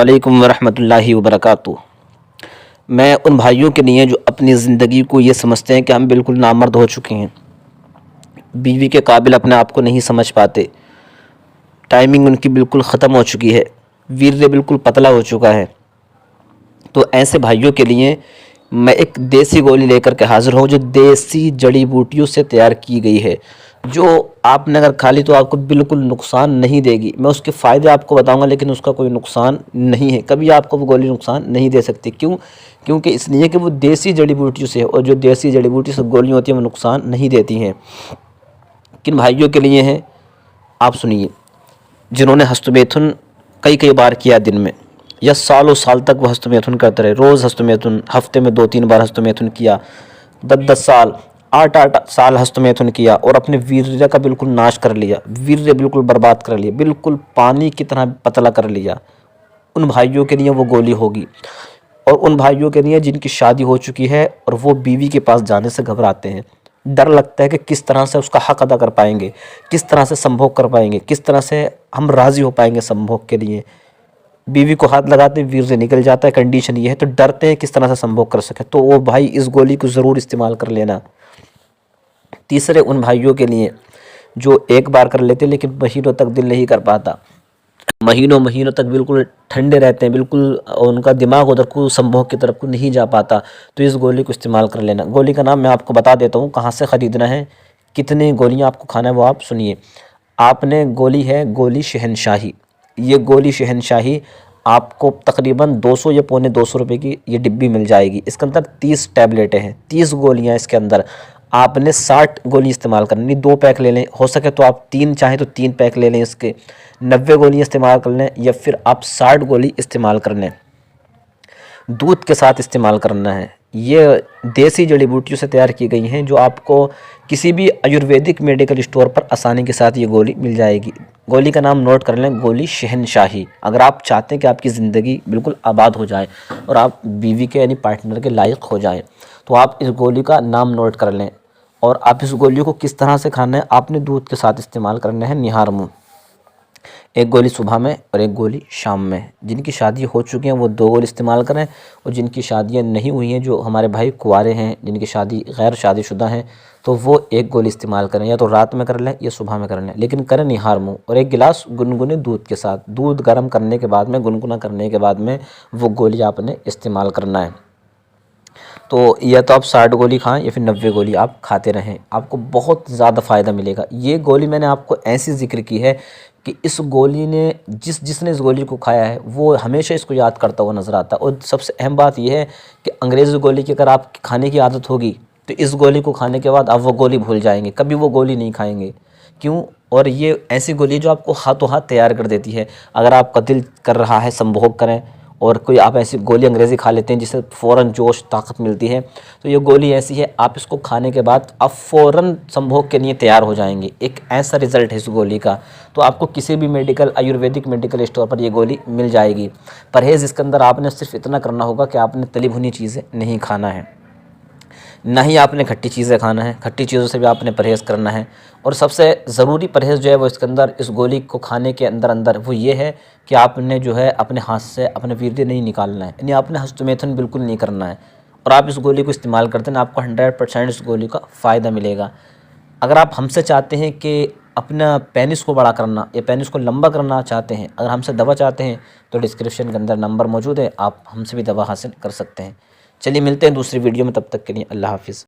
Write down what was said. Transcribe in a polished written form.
अस्सलामुअलैकुम वरहमतुल्लाहि वबरकातुहू। मैं उन भाइयों के लिए जो अपनी ज़िंदगी को ये समझते हैं कि हम बिल्कुल नामर्द हो चुके हैं, बीवी के काबिल अपने आप को नहीं समझ पाते, टाइमिंग उनकी बिल्कुल ख़त्म हो चुकी है, वीर्य बिल्कुल पतला हो चुका है। तो ऐसे भाइयों के लिए मैं एक देसी गोली लेकर के हाज़िर हूँ जो देसी जड़ी बूटियों से तैयार की गई है, जो आपने अगर खा ली तो आपको बिल्कुल नुकसान नहीं देगी। मैं उसके फ़ायदे आपको बताऊंगा, लेकिन उसका कोई नुकसान नहीं है, कभी आपको वो गोली नुकसान नहीं दे सकती। क्यों? क्योंकि इसलिए कि वो देसी जड़ी बूटियों से है, और जो देसी जड़ी बूटी सब गोलियाँ होती हैं वो नुकसान नहीं देती हैं। किन भाइयों के लिए हैं आप सुनिए, जिन्होंने हस्तमैथुन कई कई बार किया दिन में, या सालों साल तक वो हस्तमैथुन करते रहे, रोज़ हस्तमैथुन, हफ्ते में 2-3 बार हस्तमैथुन किया, 10-10 साल, 8-8 साल हस्तमैथुन किया और अपने वीर्य का बिल्कुल नाश कर लिया, वीर्य बिल्कुल बर्बाद कर लिया, बिल्कुल पानी की तरह पतला कर लिया। उन भाइयों के लिए वो गोली होगी। और उन भाइयों के लिए जिनकी शादी हो चुकी है और वो बीवी के पास जाने से घबराते हैं, डर लगता है कि किस तरह से उसका हक़ अदा कर पाएंगे, किस तरह से संभोग कर पाएंगे, किस तरह से हम राज़ी हो पाएंगे संभोग के लिए। बीवी को हाथ लगाते हैं, वीर्य निकल जाता है, कंडीशन ये है, तो डरते हैं किस तरह से संभोग कर सके। तो वो भाई इस गोली को ज़रूर इस्तेमाल कर लेना। तीसरे उन भाइयों के लिए जो एक बार कर लेते लेकिन महीनों तक दिल नहीं कर पाता, महीनों महीनों तक बिल्कुल ठंडे रहते हैं, बिल्कुल उनका दिमाग उधर को संभोग की तरफ को नहीं जा पाता, तो इस गोली को इस्तेमाल कर लेना। गोली का नाम मैं आपको बता देता हूँ, कहाँ से ख़रीदना है, कितनी गोलियाँ आपको खाना है वो आप सुनिए। आपने गोली है गोली शहनशाही, ये गोली शहनशाही आपको तकरीबन 200 या पौने 200 रुपये की ये डिब्बी मिल जाएगी। इसके अंदर 30 टैबलेटें हैं, 30 गोलियाँ इसके अंदर। आपने 60 गोली इस्तेमाल करनी, 2 पैक ले लें, हो सके तो आप 3 चाहें तो 3 पैक ले लें इसके, 90 गोली इस्तेमाल कर लें, या फिर आप 60 गोली इस्तेमाल कर लें। दूध के साथ इस्तेमाल करना है। ये देसी जड़ी बूटियों से तैयार की गई हैं, जो आपको किसी भी आयुर्वेदिक मेडिकल स्टोर पर आसानी के साथ ये गोली मिल जाएगी। गोली का नाम नोट कर लें, गोली शहनशाही। अगर आप चाहते हैं कि आपकी ज़िंदगी बिल्कुल आबाद हो जाए और आप बीवी के यानी पार्टनर के लायक हो जाएं, तो आप इस गोली का नाम नोट कर लें। और आप इस गोली को किस तरह से खाना है, आपने दूध के साथ इस्तेमाल करना है, निहार मुँह। एक गोली सुबह में और एक गोली शाम में। जिनकी शादी हो चुकी हैं वो 2 गोली इस्तेमाल करें, और जिनकी शादियां नहीं हुई हैं, जो हमारे भाई कुंवारे हैं, जिनकी शादी गैर शादीशुदा हैं, तो वो 1 गोली इस्तेमाल करें, या तो रात में कर लें या सुबह में कर लें, लेकिन करें निहार मुँह। और 1 गिलास गुनगुने दूध के साथ, दूध गर्म करने के बाद में, गुनगुना करने के बाद में वो गोली आपने इस्तेमाल करना है। तो या तो आप 60 गोली खाएं या फिर 90 गोली आप खाते रहें, आपको बहुत ज़्यादा फ़ायदा मिलेगा। ये गोली मैंने आपको ऐसी ज़िक्र की है कि इस गोली ने जिसने इस गोली को खाया है वो हमेशा इसको याद करता हुआ नज़र आता है। और सबसे अहम बात यह है कि अंग्रेज़ी गोली की अगर आप खाने की आदत होगी तो इस गोली को खाने के बाद आप वो गोली भूल जाएंगे, कभी वो गोली नहीं खाएंगे। क्यों? और ये ऐसी गोली जो आपको हाथों हाथ तैयार कर देती है। अगर आपका दिल कर रहा है संभोग करें और कोई आप ऐसी गोली अंग्रेज़ी खा लेते हैं जिससे फ़ौरन जोश ताकत मिलती है, तो ये गोली ऐसी है, आप इसको खाने के बाद आप फ़ौरन संभोग के लिए तैयार हो जाएंगे। एक ऐसा रिज़ल्ट है इस गोली का। तो आपको किसी भी आयुर्वेदिक मेडिकल स्टोर पर ये गोली मिल जाएगी। परहेज़ इसके अंदर आपने सिर्फ इतना करना होगा कि आपने तली भुनी चीज़ें नहीं खाना है, ना ही आपने खट्टी चीज़ें खाना है, खट्टी चीज़ों से भी आपने परहेज़ करना है। और सबसे ज़रूरी परहेज़ जो है वो इसके अंदर, इस गोली को खाने के अंदर वो ये है कि आपने जो है अपने हाथ से अपने वीर्य नहीं निकालना है, यानी आपने हस्तमैथुन बिल्कुल नहीं करना है। और आप इस गोली को इस्तेमाल करते हैं, आपको 100% इस गोली का फ़ायदा मिलेगा। अगर आप हमसे चाहते हैं कि अपना पेनिस को बड़ा करना या पेनिस को लंबा करना चाहते हैं, अगर हमसे दवा चाहते हैं, तो डिस्क्रिप्शन के अंदर नंबर मौजूद है, आप हमसे भी दवा हासिल कर सकते हैं। चलिए मिलते हैं दूसरी वीडियो में, तब तक के लिए अल्लाह हाफ़िज़।